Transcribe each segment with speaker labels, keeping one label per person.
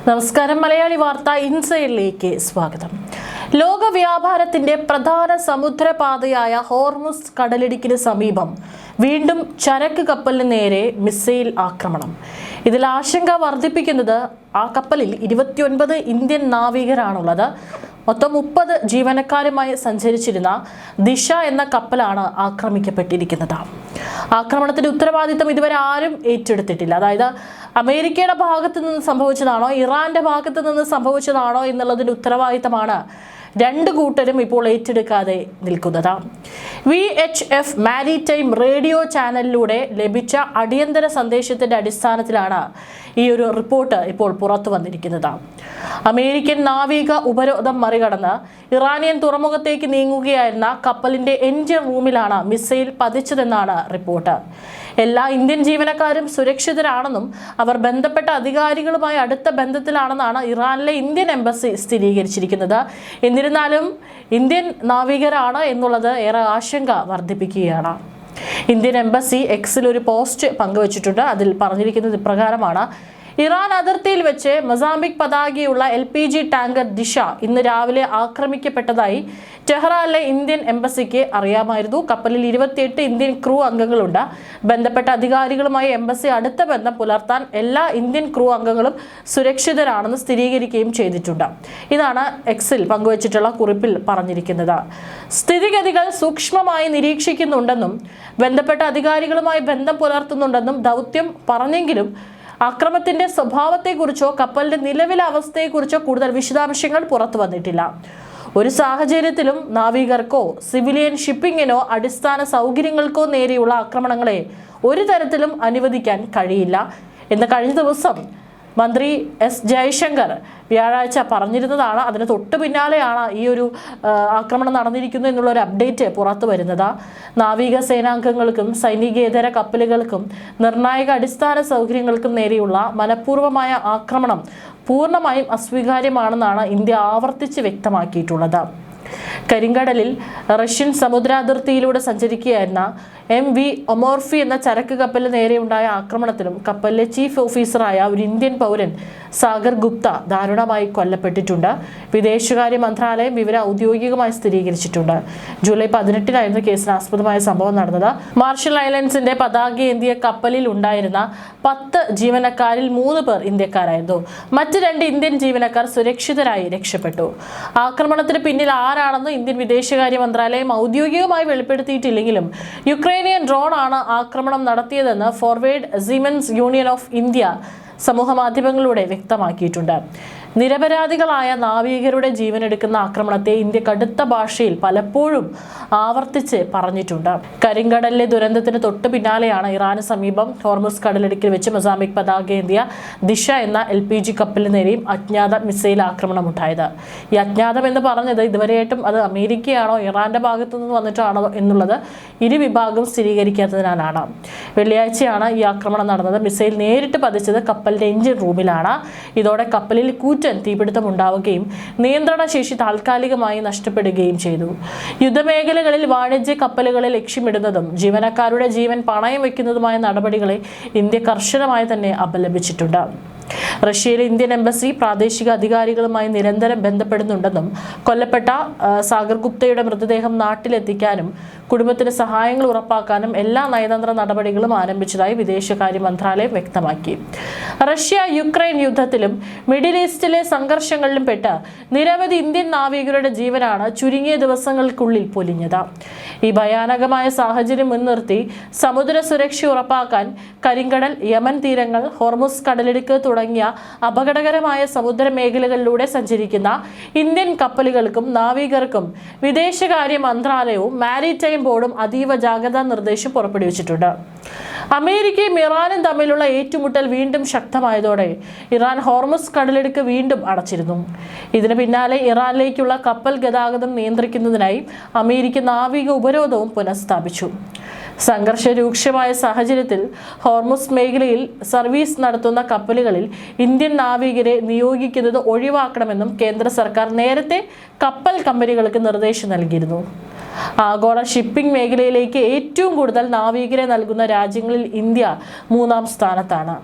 Speaker 1: നമസ്കാരം. മലയാളി വാർത്ത ഇൻസൈഡിലേക്ക് സ്വാഗതം. ലോക വ്യാപാരത്തിന്റെ പ്രധാന സമുദ്രപാതയായ ഹോർമുസ് കടലിടുക്കിന് സമീപം വീണ്ടും ചരക്ക് കപ്പലിന് നേരെ മിസൈൽ ആക്രമണം. ഇതിൽ ആശങ്ക വർദ്ധിപ്പിക്കുന്നത് ആ കപ്പലിൽ 29 ഇന്ത്യൻ നാവികരാണുള്ളത്. മൊത്തം 30 ജീവനക്കാരുമായി സഞ്ചരിച്ചിരുന്ന ദിശ എന്ന കപ്പലാണ് ആക്രമിക്കപ്പെട്ടിരിക്കുന്നത്. ആക്രമണത്തിന്റെ ഉത്തരവാദിത്തം ഇതുവരെ ആരും ഏറ്റെടുത്തിട്ടില്ല. അതായത് അമേരിക്കയുടെ ഭാഗത്ത് നിന്ന് സംഭവിച്ചതാണോ ഇറാന്റെ ഭാഗത്ത് നിന്ന് സംഭവിച്ചതാണോ എന്നുള്ളതിന്റെ ഉത്തരവാദിത്തമാണ് രണ്ട് കൂട്ടരും ഇപ്പോൾ ഏറ്റെടുക്കാതെ നിൽക്കുന്നത്. VHF മാരിടൈം റേഡിയോ ചാനലിലൂടെ ലഭിച്ച അടിയന്തര സന്ദേശത്തിന്റെ അടിസ്ഥാനത്തിലാണ് ഈ ഒരു റിപ്പോർട്ട് ഇപ്പോൾ പുറത്തു വന്നിരിക്കുന്നത്. അമേരിക്കൻ നാവിക ഉപരോധം മറികടന്ന് ഇറാനിയൻ തുറമുഖത്തേക്ക് നീങ്ങുകയായിരുന്ന കപ്പലിന്റെ എൻജിൻ റൂമിലാണ് മിസൈൽ പതിച്ചതെന്നാണ് റിപ്പോർട്ട്. എല്ലാ ഇന്ത്യൻ ജീവനക്കാരും സുരക്ഷിതരാണെന്നും അവർ ബന്ധപ്പെട്ട അധികാരികളുമായി അടുത്ത ബന്ധത്തിലാണെന്നാണ് ഇറാനിലെ ഇന്ത്യൻ എംബസി സ്ഥിരീകരിച്ചിരിക്കുന്നത്. എന്നിരുന്നാലും ഇന്ത്യൻ നാവികരാണ് എന്നുള്ളത് ഏറെ ആശങ്ക വർദ്ധിപ്പിക്കുകയാണ്. ഇന്ത്യൻ എംബസി എക്സിൽ ഒരു പോസ്റ്റ് പങ്കുവച്ചിട്ടുണ്ട്. അതിൽ പറഞ്ഞിരിക്കുന്നത് ഇപ്രകാരമാണ്: ഇറാൻ അതിർത്തിയിൽ വെച്ച് മൊസാംബിക് പതാകയുള്ള LPG ടാങ്കർ ദിശ ഇന്ന് രാവിലെ ആക്രമിക്കപ്പെട്ടതായി ടെഹ്റാനിലെ ഇന്ത്യൻ എംബസിക്ക് അറിയാമായിരുന്നു. കപ്പലിൽ 28 ഇന്ത്യൻ ക്രൂ അംഗങ്ങളുണ്ട്. ബന്ധപ്പെട്ട അധികാരികളുമായി എംബസി അടുത്ത ബന്ധം പുലർത്താൻ എല്ലാ ഇന്ത്യൻ ക്രൂ അംഗങ്ങളും സുരക്ഷിതരാണെന്ന് സ്ഥിരീകരിക്കുകയും ചെയ്തിട്ടുണ്ട്. ഇതാണ് എക്സിൽ പങ്കുവച്ചിട്ടുള്ള കുറിപ്പിൽ പറഞ്ഞിരിക്കുന്നത്. സ്ഥിതിഗതികൾ സൂക്ഷ്മമായി നിരീക്ഷിക്കുന്നുണ്ടെന്നും ബന്ധപ്പെട്ട അധികാരികളുമായി ബന്ധം പുലർത്തുന്നുണ്ടെന്നും ദൗത്യം പറഞ്ഞെങ്കിലും അക്രമത്തിന്റെ സ്വഭാവത്തെക്കുറിച്ചോ കപ്പലിന്റെ നിലവിലെ അവസ്ഥയെക്കുറിച്ചോ കൂടുതൽ വിശദാംശങ്ങൾ പുറത്തു വന്നിട്ടില്ല. ഒരു സാഹചര്യത്തിലും നാവികർക്കോ സിവിലിയൻ ഷിപ്പിങ്ങിനോ അടിസ്ഥാന സൗകര്യങ്ങൾക്കോ നേരെയുള്ള ആക്രമണങ്ങളെ ഒരു തരത്തിലും അനുവദിക്കാൻ കഴിയില്ല എന്ന് കഴിഞ്ഞ ദിവസം മന്ത്രി S. ജയശങ്കർ വ്യാഴാഴ്ച പറഞ്ഞിരുന്നതാണ്. അതിന് തൊട്ടു പിന്നാലെയാണ് ഈ ഒരു ആക്രമണം നടന്നിരിക്കുന്നു എന്നുള്ള ഒരു അപ്ഡേറ്റ് പുറത്തു വരുന്നത്. നാവിക സേനാംഗങ്ങൾക്കും സൈനികേതര കപ്പലുകൾക്കും നിർണായക അടിസ്ഥാന സൗകര്യങ്ങൾക്കും നേരെയുള്ള മനഃപൂർവ്വമായ ആക്രമണം പൂർണ്ണമായും അസ്വീകാര്യമാണെന്നാണ് ഇന്ത്യ ആവർത്തിച്ച് വ്യക്തമാക്കിയിട്ടുള്ളത്. കരിങ്കടലിൽ റഷ്യൻ സമുദ്രാതിർത്തിയിലൂടെ സഞ്ചരിക്കുകയായിരുന്ന MV ഒമോർഫി എന്ന ചരക്ക് കപ്പലിന് നേരെയുണ്ടായ ആക്രമണത്തിലും കപ്പലിലെ ചീഫ് ഓഫീസറായ ഒരു ഇന്ത്യൻ പൗരൻ സാഗർ ഗുപ്ത ദാരുണമായി കൊല്ലപ്പെട്ടിട്ടുണ്ട്. വിദേശകാര്യ മന്ത്രാലയം വിവരം ഔദ്യോഗികമായി സ്ഥിരീകരിച്ചിട്ടുണ്ട്. ജൂലൈ 18-നായിരുന്നു കേസിന് ആസ്പദമായ സംഭവം നടന്നത്. മാർഷൽ ഐലൻഡ്സിന്റെ പതാകയേന്തിയ കപ്പലിൽ ഉണ്ടായിരുന്ന 10 ജീവനക്കാരിൽ 3 പേർ ഇന്ത്യക്കാരായിരുന്നു. മറ്റ് 2 ഇന്ത്യൻ ജീവനക്കാർ സുരക്ഷിതരായി രക്ഷപ്പെട്ടു. ആക്രമണത്തിന് പിന്നിൽ ആരാണെന്ന് ഇന്ത്യൻ വിദേശകാര്യ മന്ത്രാലയം ഔദ്യോഗികമായി വെളിപ്പെടുത്തിയിട്ടില്ലെങ്കിലും യുക്രൈനിയൻ ഡ്രോൺ ആണ് ആക്രമണം നടത്തിയതെന്ന് forward siemens union of India സമൂഹ മാധ്യമങ്ങളിലൂടെ വ്യക്തമാക്കിയിട്ടുണ്ട്. നിരപരാധികളായ നാവികരുടെ ജീവനെടുക്കുന്ന ആക്രമണത്തെ ഇന്ത്യ കടുത്ത ഭാഷയിൽ പലപ്പോഴും ആവർത്തിച്ച് പറഞ്ഞിട്ടുണ്ട്. കരിങ്കടലിലെ ദുരന്തത്തിന് തൊട്ടു പിന്നാലെയാണ് ഇറാന് സമീപം ഹോർമുസ് കടലിടുക്കിൽ വെച്ച് മൊസാംബിക് പതാകയേന്തിയ ദിശ എന്ന LPG കപ്പലിന് നേരെയും അജ്ഞാത മിസൈൽ ആക്രമണം ഉണ്ടായത്. ഈ അജ്ഞാതം എന്ന് പറഞ്ഞത് ഇതുവരെയായിട്ടും അത് അമേരിക്കയാണോ ഇറാന്റെ ഭാഗത്തു നിന്ന് വന്നിട്ടാണോ എന്നുള്ളത് ഇരു വിഭാഗം സ്ഥിരീകരിക്കാത്തതിനാലാണ്. വെള്ളിയാഴ്ചയാണ് ഈ ആക്രമണം നടന്നത്. മിസൈൽ നേരിട്ട് പതിച്ചത് കപ്പലിന്റെ എഞ്ചിൻ റൂമിലാണ്. ഇതോടെ കപ്പലിൽ തീപിടുത്തം ഉണ്ടാവുകയും നിയന്ത്രണ ശേഷി താൽക്കാലികമായി നഷ്ടപ്പെടുകയും ചെയ്തു. യുദ്ധമേഖലകളിൽ വാണിജ്യ കപ്പലുകളെ ലക്ഷ്യമിടുന്നതും ജീവനക്കാരുടെ ജീവൻ പണയം വയ്ക്കുന്നതുമായ നടപടികളെ ഇന്ത്യ കർശനമായി തന്നെ അപലപിച്ചിട്ടുണ്ട്. റഷ്യയിലെ ഇന്ത്യൻ എംബസി പ്രാദേശിക അധികാരികളുമായി നിരന്തരം ബന്ധപ്പെടുന്നുണ്ടെന്നും കൊല്ലപ്പെട്ട സാഗർ ഗുപ്തയുടെ മൃതദേഹം നാട്ടിലെത്തിക്കാനും കുടുംബത്തിന് സഹായങ്ങൾ ഉറപ്പാക്കാനും എല്ലാ നയതന്ത്ര നടപടികളും ആരംഭിച്ചതായി വിദേശകാര്യ മന്ത്രാലയം വ്യക്തമാക്കി. റഷ്യ യുക്രൈൻ യുദ്ധത്തിലും മിഡിൽ ഈസ്റ്റിലെ സംഘർഷങ്ങളിലും പെട്ട് നിരവധി ഇന്ത്യൻ നാവികരുടെ ജീവനാണ് ചുരുങ്ങിയ ദിവസങ്ങൾക്കുള്ളിൽ പൊലിഞ്ഞത്. ഈ ഭയാനകമായ സാഹചര്യം മുൻനിർത്തി സമുദ്ര സുരക്ഷ ഉറപ്പാക്കാൻ കരിങ്കടൽ, യമൻ തീരങ്ങൾ, ഹോർമുസ് കടലിടുക്ക് തുടങ്ങിയ അപകടകരമായ സമുദ്ര മേഖലകളിലൂടെ സഞ്ചരിക്കുന്ന ഇന്ത്യൻ കപ്പലുകൾക്കും നാവികർക്കും വിദേശകാര്യ മന്ത്രാലയവും മാരിടൈം ബോർഡും അതീവ ജാഗ്രതാ നിർദ്ദേശം പുറപ്പെടുവിച്ചിട്ടുണ്ട്. അമേരിക്കയും ഇറാനും തമ്മിലുള്ള ഏറ്റുമുട്ടൽ വീണ്ടും ശക്തമായതോടെ ഇറാൻ ഹോർമുസ് കടലിടുക്ക് വീണ്ടും അടച്ചിരുന്നു. ഇതിന് പിന്നാലെ ഇറാനിലേക്കുള്ള കപ്പൽ ഗതാഗതം നിയന്ത്രിക്കുന്നതിനായി അമേരിക്ക നാവിക ഉപരോധവും പുനഃസ്ഥാപിച്ചു. സംഘർഷ രൂക്ഷമായ സാഹചര്യത്തിൽ ഹോർമുസ് മേഖലയിൽ സർവീസ് നടത്തുന്ന കപ്പലുകളിൽ ഇന്ത്യൻ നാവികരെ നിയോഗിക്കുന്നത് ഒഴിവാക്കണമെന്നും കേന്ദ്ര സർക്കാർ നേരത്തെ കപ്പൽ കമ്പനികൾക്ക് നിർദ്ദേശം നൽകിയിരുന്നു. ആഗോള ഷിപ്പിംഗ് മേഖലയിലേക്ക് ഏറ്റവും കൂടുതൽ നാവികരെ നൽകുന്ന രാജ്യങ്ങളിൽ ഇന്ത്യ 3-ാം സ്ഥാനത്താണ്.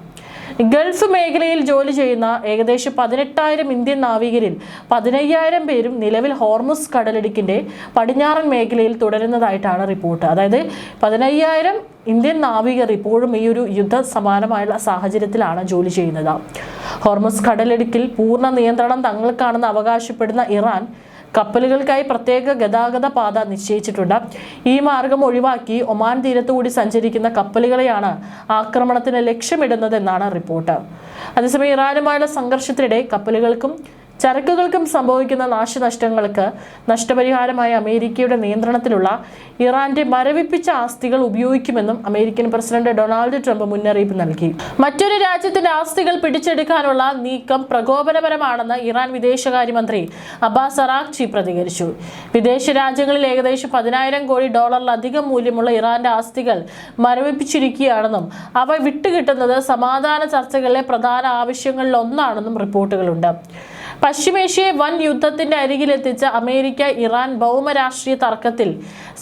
Speaker 1: ഗൾഫ് മേഖലയിൽ ജോലി ചെയ്യുന്ന ഏകദേശം 18,000 ഇന്ത്യൻ നാവികരിൽ 15,000 പേരും നിലവിൽ ഹോർമുസ് കടലിടുക്കിന്റെ പടിഞ്ഞാറൻ മേഖലയിൽ തുടരുന്നതായിട്ടാണ് റിപ്പോർട്ട്. അതായത് 15,000 ഇന്ത്യൻ നാവികർ ഇപ്പോഴും ഈ ഒരു യുദ്ധ സമാനമായുള്ള സാഹചര്യത്തിലാണ് ജോലി ചെയ്യുന്നത്. ഹോർമുസ് കടലിടുക്കിൽ പൂർണ്ണ നിയന്ത്രണം തങ്ങൾക്കാണെന്ന് അവകാശപ്പെടുന്ന ഇറാൻ കപ്പലുകൾക്കായി പ്രത്യേക ഗതാഗത പാത നിശ്ചയിച്ചിട്ടുണ്ട്. ഈ മാർഗം ഒഴിവാക്കി ഒമാൻ തീരത്തുകൂടി സഞ്ചരിക്കുന്ന കപ്പലുകളെയാണ് ആക്രമണത്തിന് ലക്ഷ്യമിടുന്നതെന്നാണ് റിപ്പോർട്ട്. അതേസമയം ഇറാനുമായുള്ള സംഘർഷത്തിനിടെ കപ്പലുകൾക്കും ചരക്കുകൾക്കും സംഭവിക്കുന്ന നാശനഷ്ടങ്ങൾക്ക് നഷ്ടപരിഹാരമായി അമേരിക്കയുടെ നിയന്ത്രണത്തിലുള്ള ഇറാന്റെ മരവിപ്പിച്ച ആസ്തികൾ ഉപയോഗിക്കുമെന്നും അമേരിക്കൻ പ്രസിഡന്റ് ഡൊണാൾഡ് ട്രംപ് മുന്നറിയിപ്പ് നൽകി. മറ്റൊരു രാജ്യത്തിന്റെ ആസ്തികൾ പിടിച്ചെടുക്കാനുള്ള നീക്കം പ്രകോപനപരമാണെന്ന് ഇറാൻ വിദേശകാര്യമന്ത്രി അബ്ബാസ് അറാഗ്ചി പ്രതികരിച്ചു. വിദേശ രാജ്യങ്ങളിൽ ഏകദേശം 10,000 കോടി ഡോളറിലധികം മൂല്യമുള്ള ഇറാന്റെ ആസ്തികൾ മരവിപ്പിച്ചിരിക്കുകയാണെന്നും അവ വിട്ടുകിട്ടുന്നത് സമാധാന ചർച്ചകളിലെ പ്രധാന ആവശ്യങ്ങളിലൊന്നാണെന്നും റിപ്പോർട്ടുകളുണ്ട്. പശ്ചിമേഷ്യയെ വൻ യുദ്ധത്തിന്റെ അരികിലെത്തിച്ച അമേരിക്ക ഇറാൻ ഭൗമരാഷ്ട്രീയ തർക്കത്തിൽ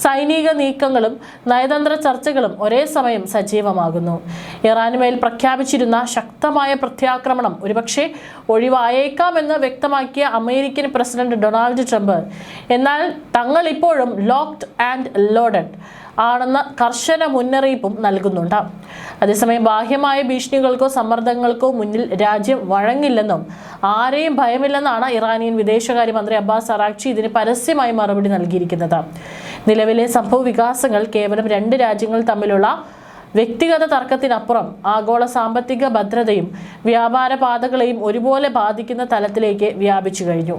Speaker 1: സൈനിക നീക്കങ്ങളും നയതന്ത്ര ചർച്ചകളും ഒരേ സമയം സജീവമാകുന്നു. ഇറാനുമേൽ പ്രഖ്യാപിച്ചിരുന്ന ശക്തമായ പ്രത്യാക്രമണം ഒരുപക്ഷെ ഒഴിവായേക്കാമെന്ന് വ്യക്തമാക്കിയ അമേരിക്കൻ പ്രസിഡന്റ് ഡൊണാൾഡ് ട്രംപ് എന്നാൽ തങ്ങൾ ഇപ്പോഴും ലോക്ക്ഡ് ആൻഡ് ലോഡഡ് ആണെന്ന കർശന മുന്നറിയിപ്പും നൽകുന്നുണ്ട്. അതേസമയം ബാഹ്യമായ ഭീഷണികൾക്കോ സമ്മർദ്ദങ്ങൾക്കോ മുന്നിൽ രാജ്യം വഴങ്ങില്ലെന്നും ആരെയും ഭയമില്ലെന്നാണ് ഇറാനിയൻ വിദേശകാര്യമന്ത്രി അബ്ബാസ് അറാഗ്ചി ഇതിന് പരസ്യമായി മറുപടി നൽകിയിരിക്കുന്നത്. നിലവിലെ സംഭവ വികാസങ്ങൾ കേവലം 2 രാജ്യങ്ങൾ തമ്മിലുള്ള വ്യക്തിഗത തർക്കത്തിനപ്പുറം ആഗോള സാമ്പത്തിക ഭദ്രതയും വ്യാപാര പാതകളെയും ഒരുപോലെ ബാധിക്കുന്ന തലത്തിലേക്ക് വ്യാപിച്ചു കഴിഞ്ഞു.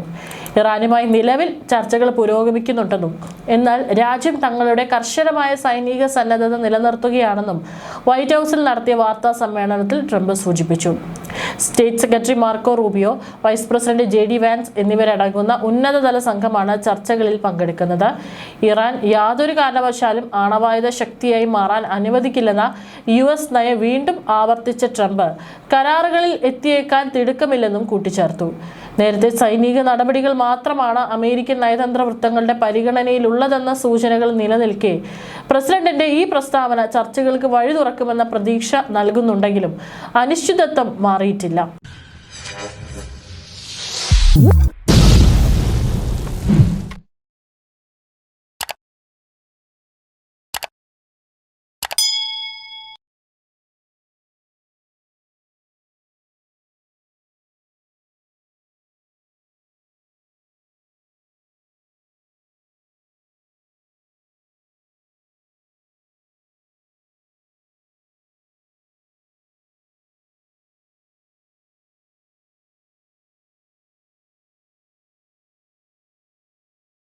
Speaker 1: ഇറാനുമായി നിലവിൽ ചർച്ചകൾ പുരോഗമിക്കുന്നുണ്ടെന്നും എന്നാൽ രാജ്യം തങ്ങളുടെ കർശനമായ സൈനിക സന്നദ്ധത നിലനിർത്തുകയാണെന്നും വൈറ്റ് ഹൗസിൽ നടത്തിയ വാർത്താ സമ്മേളനത്തിൽ ട്രംപ് സൂചിപ്പിച്ചു. State secretary Marco Rubio, vice president JD Vance എന്നിവരടങ്ങുന്ന ഉന്നതതല സംഘമാണ് ചർച്ചകളിൽ പങ്കെടുക്കുന്നത്. ഇറാൻ യാതൊരു കാരണവശാലും ആണവായുധ ശക്തിയായി മാറാൻ അനുവദിക്കില്ലെന്ന US നയം വീണ്ടും ആവർത്തിച്ച ട്രംപ് കരാറുകളിൽ എത്തിയേക്കാൻ തിടുക്കമില്ലെന്നും കൂട്ടിച്ചേർത്തു. നേരത്തെ സൈനിക നടപടികൾ മാത്രമാണ് അമേരിക്കൻ നയതന്ത്ര വൃത്തങ്ങളുടെ പരിഗണനയിലുള്ളതെന്ന സൂചനകൾ നിലനിൽക്കെ പ്രസിഡന്റിന്റെ ഈ പ്രസ്താവന ചർച്ചകൾക്ക് വഴി തുറക്കുമെന്ന പ്രതീക്ഷ നൽകുന്നുണ്ടെങ്കിലും അനിശ്ചിതത്വം മാറിയിട്ടില്ല.